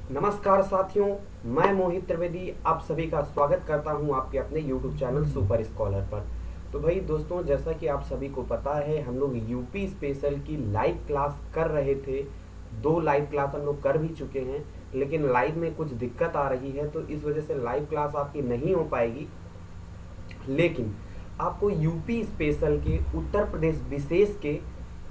नमस्कार साथियों, मैं मोहित त्रिवेदी आप सभी का स्वागत करता हूं आपके अपने YouTube चैनल सुपर स्कॉलर पर। तो भाई दोस्तों, जैसा कि आप सभी को पता है, हम लोग यूपी स्पेशल की लाइव क्लास कर रहे थे। 2 लाइव क्लास हम लोग कर भी चुके हैं, लेकिन लाइव में कुछ दिक्कत आ रही है, तो इस वजह से लाइव क्लास आपकी नहीं हो पाएगी। लेकिन आपको यूपी स्पेशल के उत्तर प्रदेश विशेष के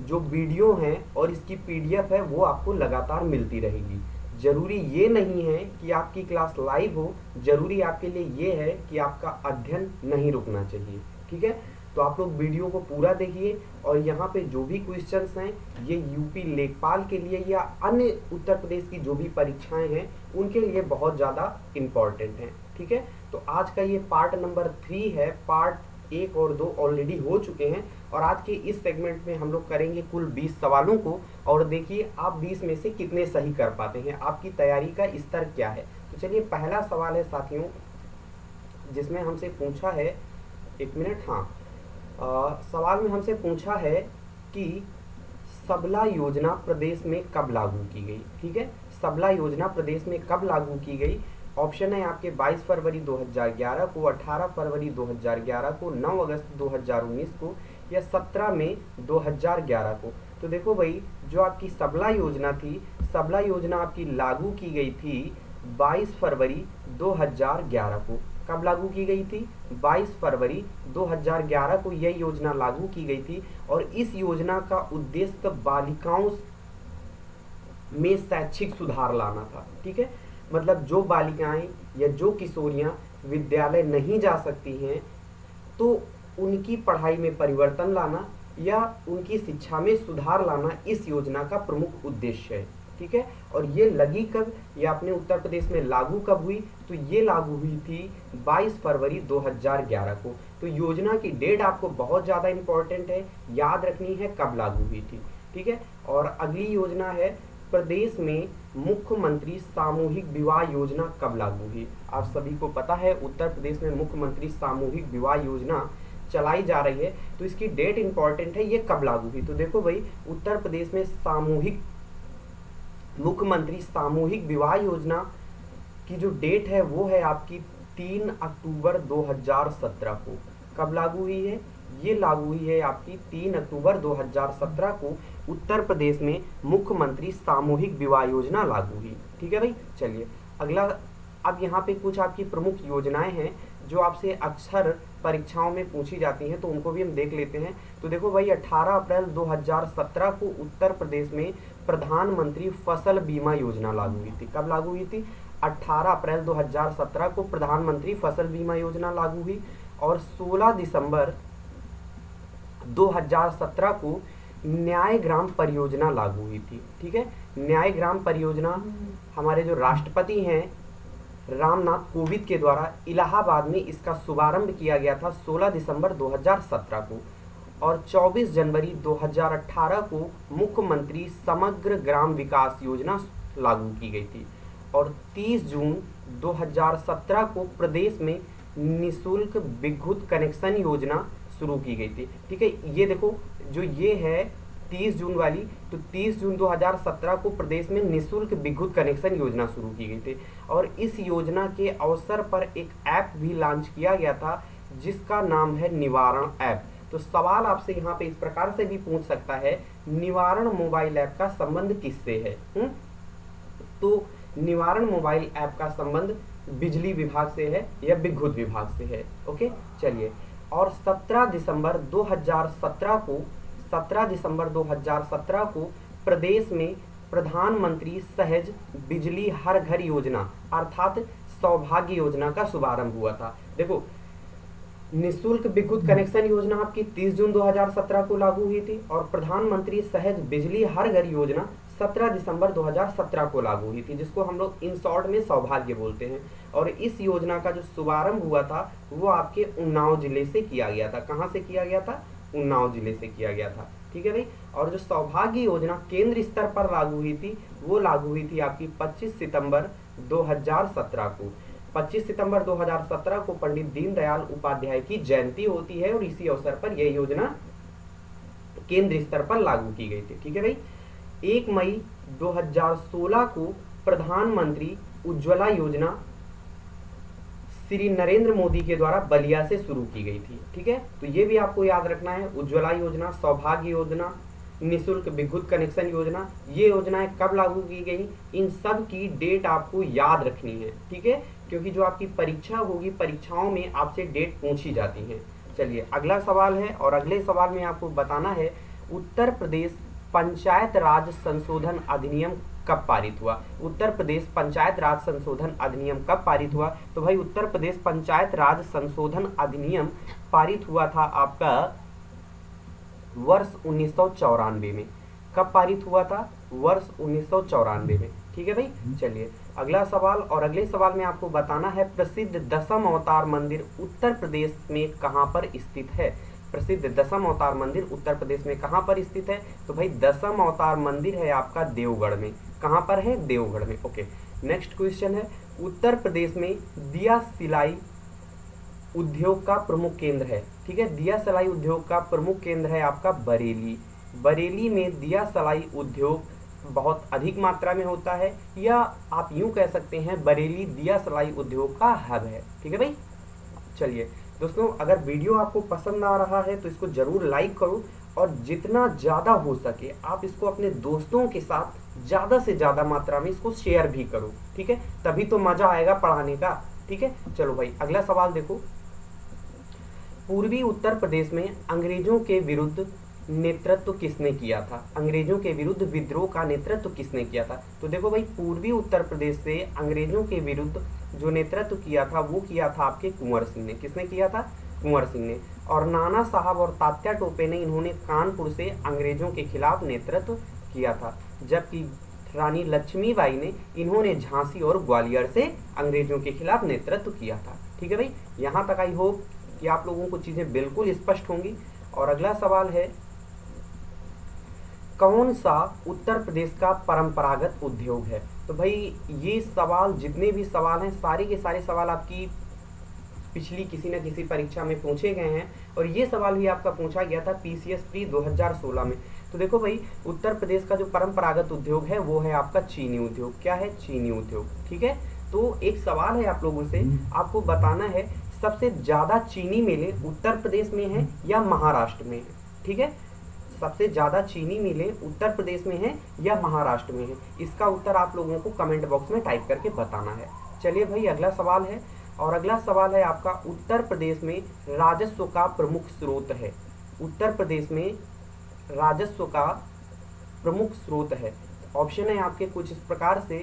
जो वीडियो हैं और इसकी पीडीएफ है वो आपको लगातार मिलती रहेगी। जरूरी ये नहीं है कि आपकी क्लास लाइव हो, जरूरी आपके लिए ये है कि आपका अध्ययन नहीं रुकना चाहिए। ठीक है, तो आप लोग वीडियो को पूरा देखिए और यहाँ पे जो भी क्वेश्चंस हैं ये यूपी लेखपाल के लिए या अन्य उत्तर प्रदेश की जो भी परीक्षाएं हैं उनके लिए बहुत ज़्यादा इम्पॉर्टेंट हैं। ठीक है, तो आज का ये पार्ट नंबर 3 है। पार्ट 1 और 2 ऑलरेडी हो चुके हैं और आज के इस सेगमेंट में हम लोग करेंगे कुल 20 सवालों को। और देखिए आप 20 में से कितने सही कर पाते हैं, आपकी तैयारी का स्तर क्या है। तो चलिए, पहला सवाल है साथियों, जिसमें हमसे पूछा है, एक मिनट, हाँ, सवाल में हमसे पूछा है कि सबला योजना प्रदेश में कब लागू की गई। ठीक है, सबला योजना प्रदेश में कब लागू की गई। ऑप्शन है आपके 22 फरवरी 2011 को, 18 फरवरी 2011 को, 9 अगस्त 2019 को या 17 मई 2011 को। तो देखो भाई, जो आपकी सबला योजना थी, सबला योजना आपकी लागू की गई थी 22 फरवरी 2011 को। कब लागू की गई थी? 22 फरवरी 2011 को यह योजना लागू की गई थी। और इस योजना का उद्देश्य बालिकाओं में शैक्षिक सुधार लाना था। ठीक है, मतलब जो बालिकाएं या जो किशोरियां विद्यालय नहीं जा सकती हैं, तो उनकी पढ़ाई में परिवर्तन लाना या उनकी शिक्षा में सुधार लाना इस योजना का प्रमुख उद्देश्य है। ठीक है, और ये लगी कब, या अपने उत्तर प्रदेश में लागू कब हुई? तो ये लागू हुई थी 22 फरवरी 2011 को। तो योजना की डेट आपको बहुत ज़्यादा इंपॉर्टेंट है, याद रखनी है कब लागू हुई थी। ठीक है, और अगली योजना है, प्रदेश में मुख्यमंत्री सामूहिक विवाह योजना कब लागू हुई। आप सभी को पता है उत्तर प्रदेश में मुख्यमंत्री सामूहिक विवाह योजना चलाई जा रही है, तो इसकी डेट इंपॉर्टेंट है, ये कब लागू हुई। तो देखो भाई, उत्तर प्रदेश में मुख्यमंत्री सामूहिक विवाह योजना की जो डेट है वो है आपकी 3 अक्टूबर 2017 को। कब लागू हुई है? ये लागू हुई है आपकी 3 अक्टूबर 2017 को। उत्तर प्रदेश में मुख्यमंत्री सामूहिक विवाह योजना लागू हुई। ठीक है भाई, चलिए अगला। अब यहाँ पे कुछ आपकी प्रमुख योजनाएं हैं जो आपसे अक्सर परीक्षाओं में पूछी जाती हैं, तो उनको भी हम देख लेते हैं। तो देखो भाई, 18 अप्रैल 2017 को उत्तर प्रदेश में प्रधानमंत्री फसल बीमा योजना लागू हुई थी। कब लागू हुई थी? 18 अप्रैल 2017 को प्रधानमंत्री फसल बीमा योजना लागू हुई। और 16 दिसंबर 2017 को न्याय ग्राम परियोजना लागू हुई थी। ठीक है, न्याय ग्राम परियोजना हमारे जो राष्ट्रपति हैं रामनाथ कोविंद के द्वारा इलाहाबाद में इसका शुभारंभ किया गया था 16 दिसंबर 2017 को। और 24 जनवरी 2018 को मुख्यमंत्री समग्र ग्राम विकास योजना लागू की गई थी। और 30 जून 2017 को प्रदेश में निःशुल्क विद्युत कनेक्शन योजना शुरू की गई थी। ठीक है, ये देखो, जो ये है 30 जून वाली, तो 30 जून 2017 को प्रदेश में निःशुल्क विद्युत कनेक्शन योजना शुरू की गई थी। और इस योजना के अवसर पर एक ऐप भी लॉन्च किया गया था जिसका नाम है निवारण ऐप। तो सवाल आपसे यहाँ पे इस प्रकार से भी पूछ सकता है, निवारण मोबाइल ऐप का संबंध किससे है? तो निवारण मोबाइल ऐप का संबंध बिजली विभाग से है या विद्युत विभाग से है। ओके, चलिए। और 17 दिसंबर 2017 को प्रदेश में प्रधानमंत्री सहज बिजली हर घर योजना अर्थात सौभाग्य योजना का शुभारंभ हुआ था। देखो, निःशुल्क विद्युत कनेक्शन योजना आपकी 30 जून 2017 को लागू हुई थी और प्रधानमंत्री सहज बिजली हर घर योजना 17 दिसंबर 2017 को लागू हुई थी, जिसको हम लोग इन शॉर्ट में सौभाग्य बोलते हैं। और इस योजना का जो शुभारंभ हुआ था वो आपके उन्नाव जिले से किया गया था। कहाँ से किया गया था? उन्नाव जिले से किया गया था। ठीक है भाई, और जो सौभाग्य योजना केंद्र स्तर पर लागू हुई थी वो लागू हुई थी आपकी 25 सितंबर 2017 को। 25 सितंबर 2017 को पंडित दीनदयाल उपाध्याय की जयंती होती है और इसी अवसर पर यह योजना केंद्र स्तर पर लागू की गई थी। ठीक है भाई, 1 मई 2016 को प्रधानमंत्री उज्ज्वला योजना श्री नरेंद्र मोदी के द्वारा बलिया से शुरू की गई थी। ठीक है, तो ये भी आपको याद रखना है। उज्ज्वला योजना, सौभाग्य योजना, निःशुल्क विद्युत कनेक्शन योजना, ये योजनाएं कब लागू की गई, इन सब की डेट आपको याद रखनी है। ठीक है, क्योंकि जो आपकी परीक्षा होगी, परीक्षाओं में आपसे डेट पूछी जाती है। चलिए अगला सवाल है, और अगले सवाल में आपको बताना है उत्तर प्रदेश पंचायत राज संशोधन अधिनियम कब पारित हुआ। उत्तर प्रदेश पंचायत राज संशोधन अधिनियम कब पारित हुआ। तो भाई उत्तर प्रदेश पंचायत राज संशोधन अधिनियम पारित हुआ था आपका वर्ष 1994 में। कब पारित हुआ था? वर्ष 1994 में। ठीक है भाई, चलिए अगला सवाल, और अगले सवाल में आपको बताना है प्रसिद्ध दशम अवतार मंदिर उत्तर प्रदेश में कहाँ पर स्थित है। प्रसिद्ध दशम अवतार मंदिर उत्तर प्रदेश में कहाँ पर स्थित है। तो भाई दशम अवतार मंदिर है आपका देवगढ़ में। कहाँ पर है? देवगढ़ में। ओके, नेक्स्ट क्वेश्चन है उत्तर प्रदेश में दिया सिलाई उद्योग का प्रमुख केंद्र है। ठीक है, दिया सिलाई उद्योग का प्रमुख केंद्र है आपका बरेली। बरेली में दिया सिलाई उद्योग बहुत अधिक मात्रा में होता है, या आप यूं कह सकते हैं बरेली दिया सिलाई उद्योग का हब है। ठीक है भाई, चलिए दोस्तों, अगर वीडियो आपको पसंद आ रहा है तो इसको जरूर लाइक करो, और जितना ज़्यादा हो सके आप इसको अपने दोस्तों के साथ ज़्यादा से ज़्यादा मात्रा में इसको शेयर भी करो। ठीक है, तभी तो मज़ा आएगा पढ़ाने का। ठीक है, चलो भाई अगला सवाल देखो। पूर्वी उत्तर प्रदेश में अंग्रेजों के विरुद्ध नेतृत्व किसने किया था। अंग्रेजों के विरुद्ध विद्रोह का नेतृत्व किसने किया था। तो देखो भाई पूर्वी उत्तर प्रदेश से अंग्रेजों के विरुद्ध जो नेतृत्व किया था वो किया था आपके कुंवर सिंह ने। किसने किया था? कुंवर सिंह ने। और नाना साहब और तात्या टोपे ने इन्होंने कानपुर से अंग्रेजों के खिलाफ नेतृत्व किया था, जबकि रानी लक्ष्मीबाई ने इन्होंने झांसी और ग्वालियर से अंग्रेजों के खिलाफ नेतृत्व किया था। ठीक है भाई, यहाँ तक आई होप कि आप लोगों को चीज़ें बिल्कुल स्पष्ट होंगी। और अगला सवाल है कौन सा उत्तर प्रदेश का परंपरागत उद्योग है। तो भाई ये सवाल, जितने भी सवाल हैं सारे के सारे सवाल आपकी पिछली किसी न किसी परीक्षा में पूछे गए हैं, और ये सवाल भी आपका पूछा गया था पीसीएस प्री 2016 में। तो देखो भाई उत्तर प्रदेश का जो परंपरागत उद्योग है वो है आपका चीनी उद्योग। क्या है? चीनी उद्योग। ठीक है, तो एक सवाल है आप लोगों से, आपको बताना है सबसे ज्यादा चीनी मिलें उत्तर प्रदेश में है या महाराष्ट्र में है। ठीक है, सबसे ज्यादा चीनी मिलें उत्तर प्रदेश में है या महाराष्ट्र में है। इसका उत्तर आप लोगों को कमेंट बॉक्स में टाइप करके बताना है। चलिए भाई अगला सवाल है, और अगला सवाल है आपका उत्तर प्रदेश में राजस्व का प्रमुख स्रोत है। उत्तर प्रदेश में राजस्व का प्रमुख स्रोत है। ऑप्शन है आपके कुछ इस प्रकार से,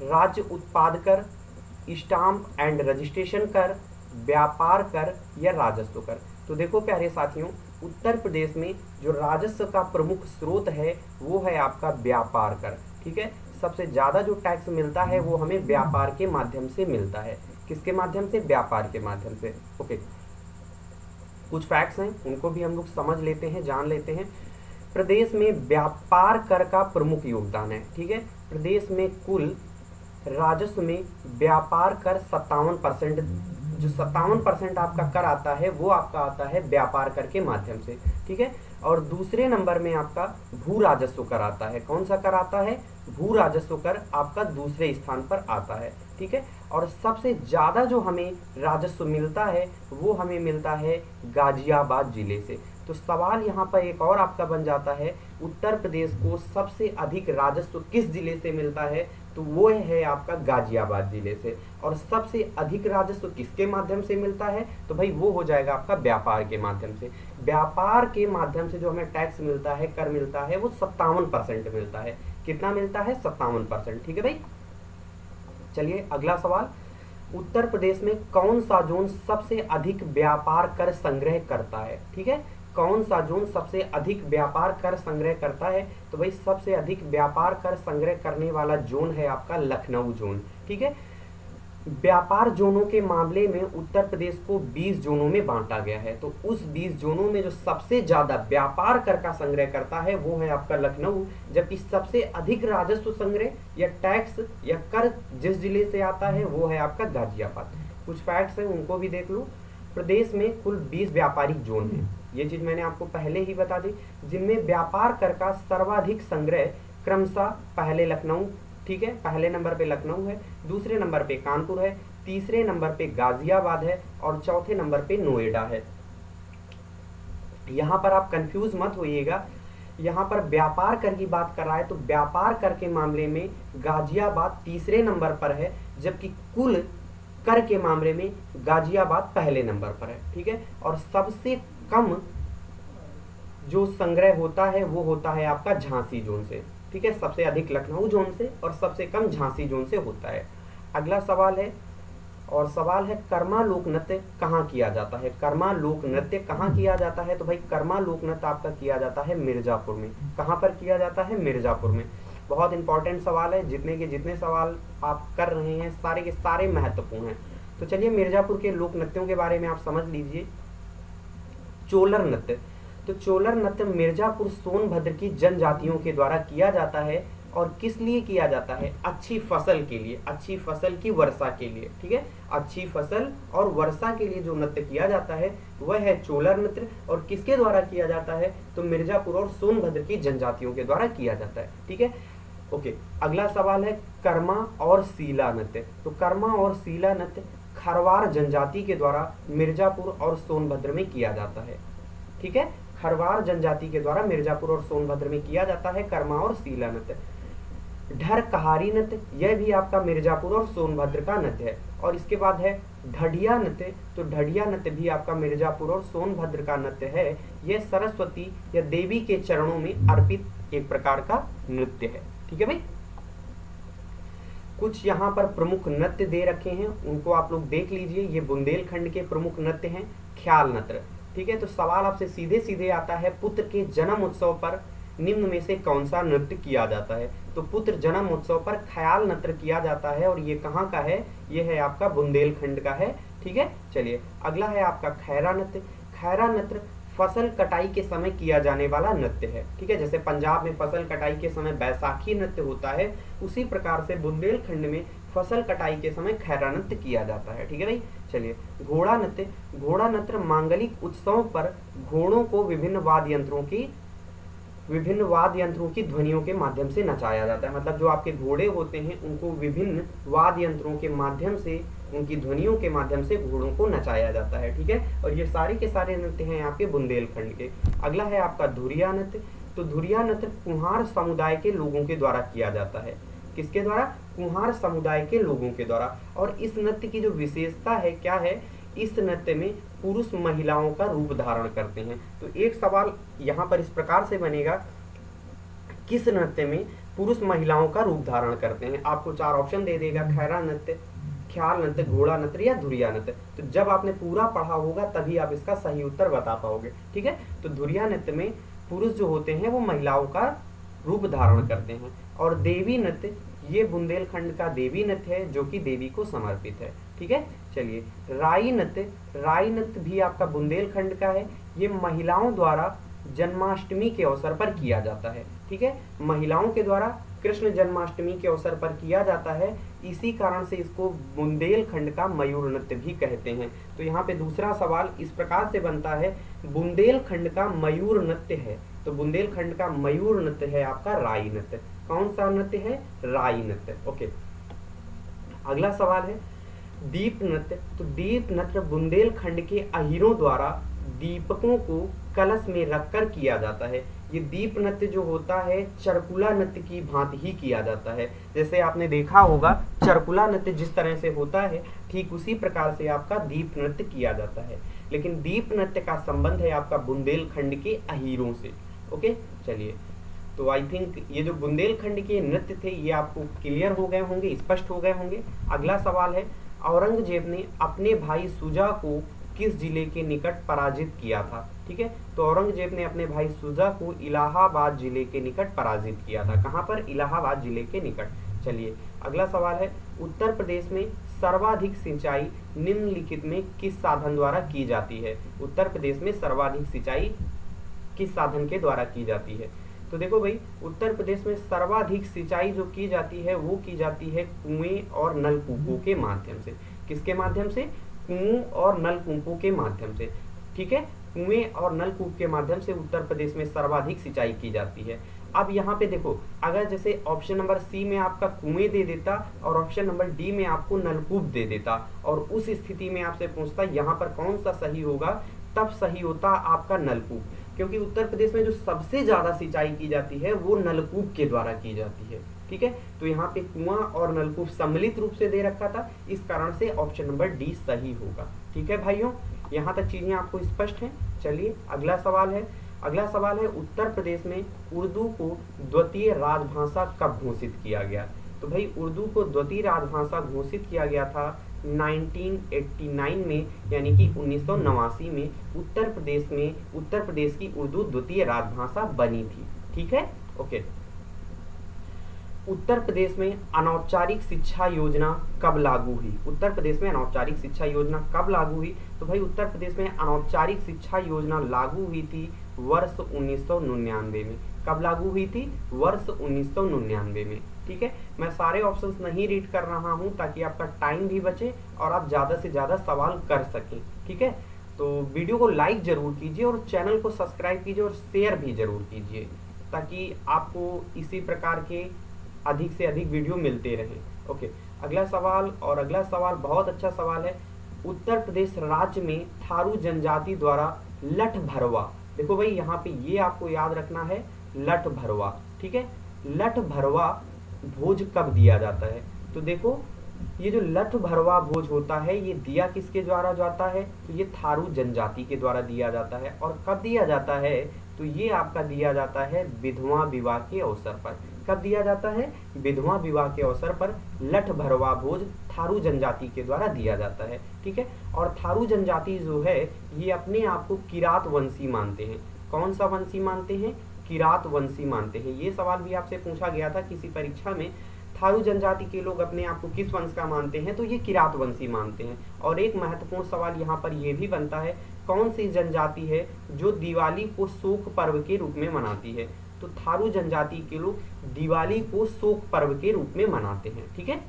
राज्य उत्पाद कर, स्टाम्प एंड रजिस्ट्रेशन कर, व्यापार कर, या राजस्व कर। तो देखो प्यारे साथियों, उत्तर प्रदेश में जो राजस्व का प्रमुख स्रोत है वो है आपका व्यापार कर। ठीक है, सबसे ज़्यादा जो टैक्स मिलता है वो हमें व्यापार के माध्यम से मिलता है। किसके माध्यम से? व्यापार के माध्यम से। ओके, कुछ फैक्ट्स हैं उनको भी हम लोग समझ लेते हैं, जान लेते हैं। प्रदेश में व्यापार कर का प्रमुख योगदान है। ठीक है, प्रदेश में कुल राजस्व में व्यापार कर 57%, जो 57% आपका कर आता है वो आपका आता है व्यापार कर के माध्यम से। ठीक है, और दूसरे नंबर में आपका भू राजस्व कर आता है। कौन सा कर आता है? भू राजस्व कर आपका दूसरे स्थान पर आता है। ठीक है, और सबसे ज़्यादा जो हमें राजस्व मिलता है वो हमें मिलता है गाजियाबाद जिले से। तो सवाल यहाँ पर एक और आपका बन जाता है, उत्तर प्रदेश को सबसे अधिक राजस्व किस जिले से मिलता है? तो वो है आपका गाजियाबाद जिले से। और सबसे अधिक राजस्व किसके माध्यम से मिलता है? तो भाई वो हो जाएगा आपका व्यापार के माध्यम से। व्यापार के माध्यम से जो हमें टैक्स मिलता है, कर मिलता है, वो 57% मिलता है। कितना मिलता है? 57%। ठीक है भाई, चलिए अगला सवाल, उत्तर प्रदेश में कौन सा जोन सबसे अधिक व्यापार कर संग्रह करता है। ठीक है, कौन सा जोन सबसे अधिक व्यापार कर संग्रह करता है? तो भाई सबसे अधिक व्यापार कर संग्रह करने वाला जोन है आपका लखनऊ जोन। ठीक है, व्यापार जोनों के मामले में उत्तर प्रदेश को 20 जोनों में बांटा गया है। तो उस 20 जोनों में जो सबसे ज्यादा व्यापार कर का संग्रह करता है वो है आपका लखनऊ, जबकि सबसे अधिक राजस्व संग्रह या टैक्स या कर जिस जिले से आता है वो है आपका गाजियाबाद। कुछ फैक्ट्स हैं उनको भी देख लो। प्रदेश में कुल 20 व्यापारिक जोन हैं, ये चीज मैंने आपको पहले ही बता दी, जिनमें व्यापार कर का सर्वाधिक संग्रह क्रमशः पहले लखनऊ, ठीक है, पहले नंबर पे लखनऊ है, दूसरे नंबर पे कानपुर है, तीसरे नंबर पे गाजियाबाद है और चौथे नंबर पे नोएडा है। यहाँ पर आप कंफ्यूज मत होइएगा, यहाँ पर व्यापार कर की बात कर रहा है तो व्यापार कर के मामले में गाजियाबाद तीसरे नंबर पर है, जबकि कुल कर के मामले में गाजियाबाद पहले नंबर पर है। ठीक है, और सबसे कम जो संग्रह होता है वो होता है आपका झांसी जोन से। ठीक है, सबसे अधिक लखनऊ जोन से और सबसे कम झांसी जोन से होता है। अगला सवाल है, और सवाल है कर्मा लोक नृत्य कहाँ किया जाता है। कर्मा लोक नृत्य कहाँ किया जाता है, तो भाई कर्मा लोक नृत्य आपका किया जाता है मिर्जापुर में। कहाँ पर किया जाता है, मिर्जापुर में। बहुत इंपॉर्टेंट सवाल है, जितने के जितने सवाल आप कर रहे हैं सारे के सारे महत्वपूर्ण हैं। तो चलिए मिर्जापुर के लोक नृत्यों के बारे में आप समझ लीजिए। चोलर नृत्य, तो चोलर नृत्य मिर्जापुर सोनभद्र की जनजातियों के द्वारा किया जाता है। और किस लिए किया जाता है, अच्छी फसल के लिए, अच्छी फसल की वर्षा के लिए। ठीक है, अच्छी फसल और वर्षा के लिए जो नृत्य किया जाता है वह है चोलर नृत्य। और किसके द्वारा किया जाता है, तो मिर्जापुर और सोनभद्र की जनजातियों के द्वारा किया जाता है। ठीक है, ओके। अगला सवाल है कर्मा और सीला नृत्य। तो कर्मा और सीला नृत्य खरवार जनजाति के द्वारा मिर्जापुर और सोनभद्र में किया जाता है। ठीक है, खरवार जनजाति के द्वारा मिर्जापुर और सोनभद्र में किया जाता है कर्मा और सीला नृत्य। ढर कहारी नृत्य, यह भी आपका मिर्जापुर और सोनभद्र का नृत्य है। और इसके बाद है ढडिया नृत्य। तो ढडिया नृत्य भी आपका मिर्जापुर और सोनभद्र का नृत्य है। यह सरस्वती या देवी के चरणों में अर्पित एक प्रकार का नृत्य है। ठीक है भाई, कुछ यहाँ पर प्रमुख नृत्य दे रखे हैं, उनको आप लोग देख लीजिए। ये बुंदेलखंड के प्रमुख नृत्य हैं। ख्याल नृत्य, ठीक है, तो सवाल आपसे सीधे सीधे आता है, पुत्र के जन्म उत्सव पर निम्न में से कौन सा नृत्य किया जाता है। तो पुत्र जन्म उत्सव पर ख्याल नृत्य किया जाता है। और ये कहाँ का है, ये है आपका बुंदेलखंड का है। ठीक है, चलिए अगला है आपका खैरा नृत्य। खैरा नृत्य फसल कटाई के समय किया जाने वाला नृत्य है। ठीक है, जैसे पंजाब में फसल कटाई के समय बैसाखी नृत्य होता है, उसी प्रकार से बुंदेलखंड में फसल कटाई के समय खैरा नृत्य किया जाता है। ठीक है भाई, चलिए घोड़ा नृत्य। घोड़ा नृत्य मांगलिक उत्सवों पर घोड़ों को विभिन्न वाद्य यंत्रों की ध्वनियों के माध्यम से नचाया जाता है। मतलब जो आपके घोड़े होते हैं उनको विभिन्न वाद्य यंत्रों के माध्यम से, उनकी ध्वनियों के माध्यम से घोड़ों को नचाया जाता है। ठीक है, और ये सारे के सारे नृत्य हैं आपके बुंदेलखंड के। अगला है आपका धुरिया नृत्य। तो धुरिया नृत्य कुम्हार समुदाय के लोगों के द्वारा किया जाता है। किसके द्वारा, कुम्हार समुदाय के लोगों के द्वारा। और इस नृत्य की जो विशेषता है क्या है, इस नृत्य में पुरुष महिलाओं का रूप धारण करते हैं। तो एक सवाल यहाँ पर इस प्रकार से बनेगा, किस नृत्य में पुरुष महिलाओं का रूप धारण करते हैं। आपको 4 ऑप्शन दे देगा, खैरा नृत्य, ख्याल नृत्य, घोड़ा नृत्य या धुरिया नृत्य। तो जब आपने पूरा पढ़ा होगा तभी आप इसका सही उत्तर बता पाओगे। ठीक है, तो धुरिया नृत्य में पुरुष जो होते हैं वो महिलाओं का रूप धारण करते हैं। और देवी नृत्य, ये बुंदेलखंड का देवी नृत्य है जो कि देवी को समर्पित है। ठीक है, चलिए राई नृत्य। राई नृत्य भी आपका बुंदेलखंड का है। ये महिलाओं द्वारा जन्माष्टमी के अवसर पर किया जाता है। ठीक है, महिलाओं के द्वारा कृष्ण जन्माष्टमी के अवसर पर किया जाता है। इसी कारण से इसको बुंदेलखंड का मयूर नृत्य भी कहते हैं। तो यहाँ पे दूसरा सवाल इस प्रकार से बनता है, बुंदेलखंड का मयूर नृत्य है। तो बुंदेलखंड का मयूर नृत्य है आपका राई नृत्य। कौन सा नृत्य है, राई नृत्य। ओके, अगला सवाल है दीप नृत्य। तो दीप नृत्य बुंदेलखंड के अहीरों द्वारा दीपकों को कलश में रखकर किया जाता है। ये दीप नृत्य जो होता है चरकुला नृत्य की भांति ही किया जाता है। जैसे आपने देखा होगा चरकुला नृत्य जिस तरह से होता है, ठीक उसी प्रकार से आपका दीप नृत्य किया जाता है। लेकिन दीप नृत्य का संबंध है आपका बुंदेलखंड के अहीरों से। ओके, चलिए, तो आई थिंक ये जो बुंदेलखंड के नृत्य थे ये आपको क्लियर हो गए होंगे, स्पष्ट हो गए होंगे। अगला सवाल है, औरंगजेब ने अपने भाई शुजा को किस जिले के निकट पराजित किया था। ठीक है, तो औरंगजेब ने अपने भाई शुजा को इलाहाबाद जिले के निकट पराजित किया था। कहाँ पर, इलाहाबाद जिले के निकट। चलिए अगला सवाल है, उत्तर प्रदेश में सर्वाधिक सिंचाई निम्नलिखित में किस साधन द्वारा की जाती है। उत्तर प्रदेश में सर्वाधिक सिंचाई किस साधन के द्वारा की जाती है। तो देखो भाई, उत्तर प्रदेश में सर्वाधिक सिंचाई जो की जाती है वो की जाती है कुएं और नलकूपों के माध्यम से। किसके माध्यम से, कुओं और नलकूपों के माध्यम से। ठीक है, कुएं और नलकूप के माध्यम से उत्तर प्रदेश में सर्वाधिक सिंचाई की जाती है। अब यहाँ पे देखो, अगर जैसे ऑप्शन नंबर सी में आपका कुएं दे देता और ऑप्शन नंबर डी में आपको नलकूप दे देता और उस स्थिति में आपसे पूछता यहाँ पर कौन सा सही होगा, तब सही होता आपका नलकूप, क्योंकि उत्तर प्रदेश में जो सबसे ज्यादा सिंचाई की जाती है वो नलकूप के द्वारा की जाती है। ठीक है, तो यहाँ पे कुआं और नलकूप सम्मिलित रूप से दे रखा था, इस कारण से ऑप्शन नंबर डी सही होगा। ठीक है भाइयों, यहाँ तक चीजें आपको स्पष्ट हैं। चलिए अगला सवाल है। अगला सवाल है, उत्तर प्रदेश में उर्दू को द्वितीय राजभाषा कब घोषित किया गया? तो भाई उर्दू को द्वितीय राजभाषा घोषित किया गया था 1989 में, यानी कि 1989 में उत्तर प्रदेश की उर्दू द्वितीय राजभाषा बनी थी। ठीक है, ओके। उत्तर प्रदेश में अनौपचारिक शिक्षा योजना कब लागू हुई? उत्तर प्रदेश में अनौपचारिक शिक्षा योजना कब लागू हुई? तो भाई उत्तर प्रदेश में अनौपचारिक शिक्षा योजना लागू हुई थी वर्ष 1999 में। कब लागू हुई थी? वर्ष 1999 में। ठीक है, मैं सारे ऑप्शंस नहीं रीड कर रहा हूं ताकि आपका टाइम भी बचे और आप ज्यादा से ज्यादा सवाल कर सकें। ठीक है, तो वीडियो को लाइक जरूर कीजिए और चैनल को सब्सक्राइब कीजिए और शेयर भी जरूर कीजिए, ताकि आपको इसी प्रकार के अधिक से अधिक वीडियो मिलते रहे। ओके, अगला सवाल, और अगला सवाल बहुत अच्छा सवाल है। उत्तर प्रदेश राज्य में थारू जनजाति द्वारा लठ भरवा, देखो भाई यहाँ पे ये आपको याद रखना है, लठ भरवा। ठीक है, लठ भरवा भोज कब दिया जाता है? तो देखो ये जो लठ भरवा भोज होता है ये दिया किसके द्वारा जाता है? तो ये थारू जनजाति के द्वारा दिया जाता है। और कब दिया जाता है? तो ये आपका दिया जाता है विधवा विवाह के अवसर पर। कब दिया जाता है? विधवा विवाह के अवसर पर लठ भरवा भोज थारू जनजाति के द्वारा दिया जाता है। ठीक है, और थारू जनजाति जो है ये अपने आप को किरात वंशी मानते हैं। कौन सा वंशी मानते हैं? किरात वंशी मानते हैं। ये सवाल भी आपसे पूछा गया था किसी परीक्षा में, थारू जनजाति के लोग अपने आप को किस वंश का मानते हैं? तो ये किरात वंशी मानते हैं। और एक महत्वपूर्ण सवाल यहाँ पर यह भी बनता है, कौन सी जनजाति है जो दिवाली को शोक पर्व के रूप में मनाती है? तो थारू जनजाति के लोग दिवाली को शोक पर्व के रूप में मनाते हैं। ठीक है,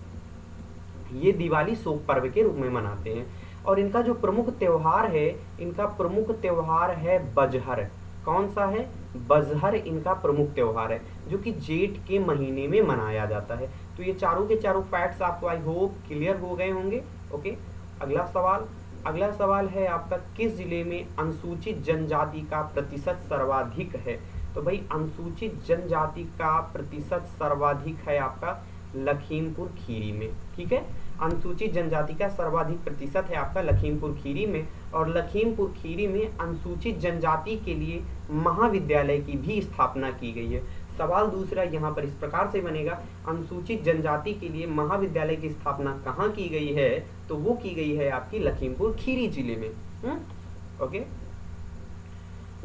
ये दिवाली शोक पर्व के रूप में मनाते हैं। और इनका जो प्रमुख त्योहार है, इनका प्रमुख त्योहार है बजहर। कौन सा है? बजहर इनका प्रमुख त्योहार है, जो कि जेठ के महीने में मनाया जाता है। तो ये चारों के चारों फैक्ट्स आपको आई होप क्लियर हो गए होंगे। ओके, अगला सवाल। अगला सवाल है आपका, किस जिले में अनुसूचित जनजाति का प्रतिशत सर्वाधिक है? तो भाई अनुसूचित जनजाति का प्रतिशत सर्वाधिक है आपका लखीमपुर खीरी में। ठीक है, अनुसूचित जनजाति का सर्वाधिक प्रतिशत है आपका लखीमपुर खीरी में। और लखीमपुर खीरी में अनुसूचित जनजाति के लिए महाविद्यालय की भी स्थापना की गई है। सवाल दूसरा यहाँ पर इस प्रकार से बनेगा, अनुसूचित जनजाति के लिए महाविद्यालय की स्थापना कहाँ की गई है? तो वो की गई है आपकी लखीमपुर खीरी जिले में। ओके,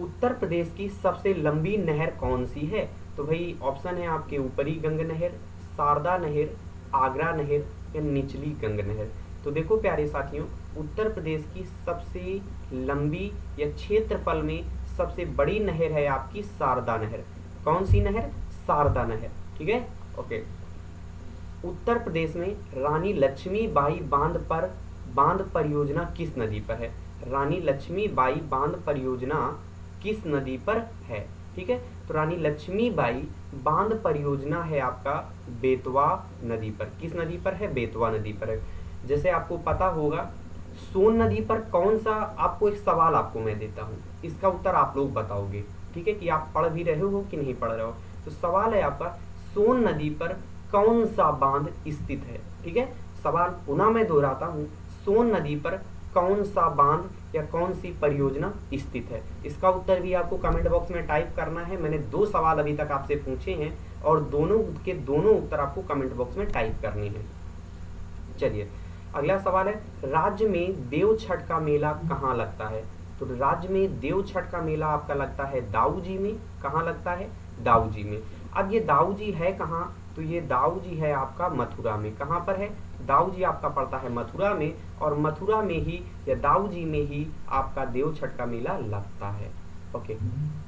उत्तर प्रदेश की सबसे लंबी नहर कौन सी है? तो भाई ऑप्शन है आपके ऊपरी गंग नहर, शारदा नहर, आगरा नहर या निचली गंग नहर। तो देखो प्यारे साथियों, उत्तर प्रदेश की सबसे लंबी या क्षेत्रफल में सबसे बड़ी नहर है आपकी शारदा नहर। कौन सी नहर? शारदा नहर। ठीक है, ओके। उत्तर प्रदेश में रानी लक्ष्मीबाई बांध परियोजना किस नदी पर है? रानी लक्ष्मीबाई बांध परियोजना किस नदी पर है? ठीक है, तो रानी लक्ष्मीबाई बांध परियोजना है आपका बेतवा नदी पर। किस नदी पर है? बेतवा नदी पर है। जैसे आपको पता होगा सोन नदी पर कौन सा, आपको एक सवाल आपको मैं देता हूँ, इसका उत्तर आप लोग बताओगे। ठीक है, कि आप पढ़ भी रहे हो कि नहीं पढ़ रहे हो। तो सवाल है आपका, सोन नदी पर कौन सा बांध स्थित है? ठीक है, सवाल पुनः मैं दोहराता हूँ, सोन नदी पर कौन सा बांध या कौन सी परियोजना स्थित है? इसका उत्तर भी आपको कमेंट बॉक्स में टाइप करना है। मैंने 2 सवाल अभी तक आपसे पूछे हैं और दोनों के दोनों उत्तर आपको कमेंट बॉक्स में टाइप करने हैं। चलिए अगला सवाल है, राज्य में देव छठ का मेला कहाँ लगता है? तो राज्य में देव छठ का मेला आपका लगता है दाऊजी में। कहाँ लगता है? दाऊजी में। अब ये दाऊजी है कहाँ? तो ये दाऊजी है आपका मथुरा में। कहाँ पर है? दाऊजी आपका पड़ता है मथुरा में, और मथुरा में ही या दाऊजी में ही आपका देव छठ का मेला लगता है। ओके,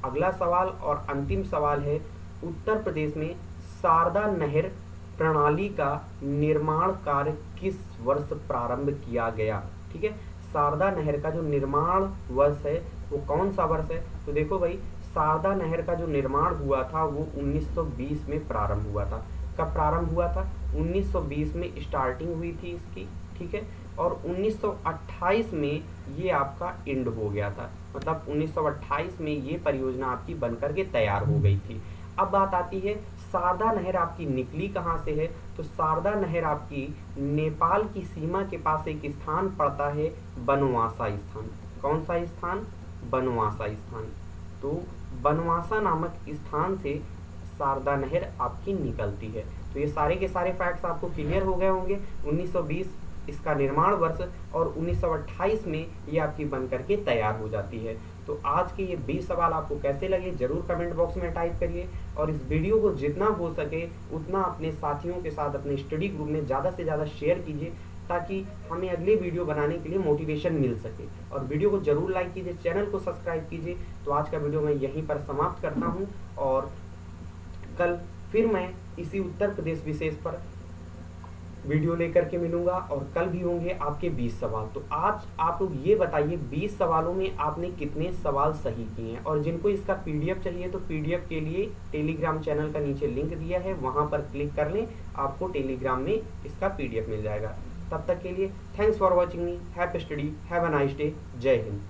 अगला सवाल और अंतिम सवाल है, उत्तर प्रदेश में शारदा नहर प्रणाली का निर्माण कार्य किस वर्ष प्रारंभ किया गया? ठीक है, शारदा नहर का जो निर्माण वर्ष है वो कौन सा वर्ष है? तो देखो भाई, शारदा नहर का जो निर्माण हुआ था वो 1920 में प्रारंभ हुआ था। कब प्रारंभ हुआ था? 1920 में स्टार्टिंग हुई थी इसकी, ठीक है, और 1928 में ये आपका एंड हो गया था। मतलब 1928 में ये परियोजना आपकी बनकर के तैयार हो गई थी। अब बात आती है शारदा नहर आपकी निकली कहाँ से है? तो शारदा नहर आपकी नेपाल की सीमा के पास एक स्थान पड़ता है, बनवासा स्थान। कौन सा स्थान? बनवासा स्थान। तो बनवासा नामक स्थान से शारदा नहर आपकी निकलती है। तो ये सारे के सारे फैक्ट्स आपको क्लियर हो गए होंगे। 1920 इसका निर्माण वर्ष और 1928 में ये आपकी बन करके तैयार हो जाती है। तो आज के ये 20 सवाल आपको कैसे लगे जरूर कमेंट बॉक्स में टाइप करिए, और इस वीडियो को जितना हो सके उतना अपने साथियों के साथ अपने स्टडी ग्रुप में ज़्यादा से ज़्यादा शेयर कीजिए, ताकि हमें अगले वीडियो बनाने के लिए मोटिवेशन मिल सके। और वीडियो को जरूर लाइक कीजिए, चैनल को सब्सक्राइब कीजिए। तो आज का वीडियो मैं यहीं पर समाप्त करता हूँ, और कल फिर मैं इसी उत्तर प्रदेश विशेष पर वीडियो लेकर के मिलूंगा, और कल भी होंगे आपके 20 सवाल। तो आज आप लोग ये बताइए 20 सवालों में आपने कितने सवाल सही किए हैं। और जिनको इसका पीडीएफ चाहिए तो पीडीएफ के लिए टेलीग्राम चैनल का नीचे लिंक दिया है, वहां पर क्लिक कर लें, आपको टेलीग्राम में इसका पीडीएफ मिल जाएगा। तब तक के लिए thanks for watching me, happy study, have a nice day, जय हिंद।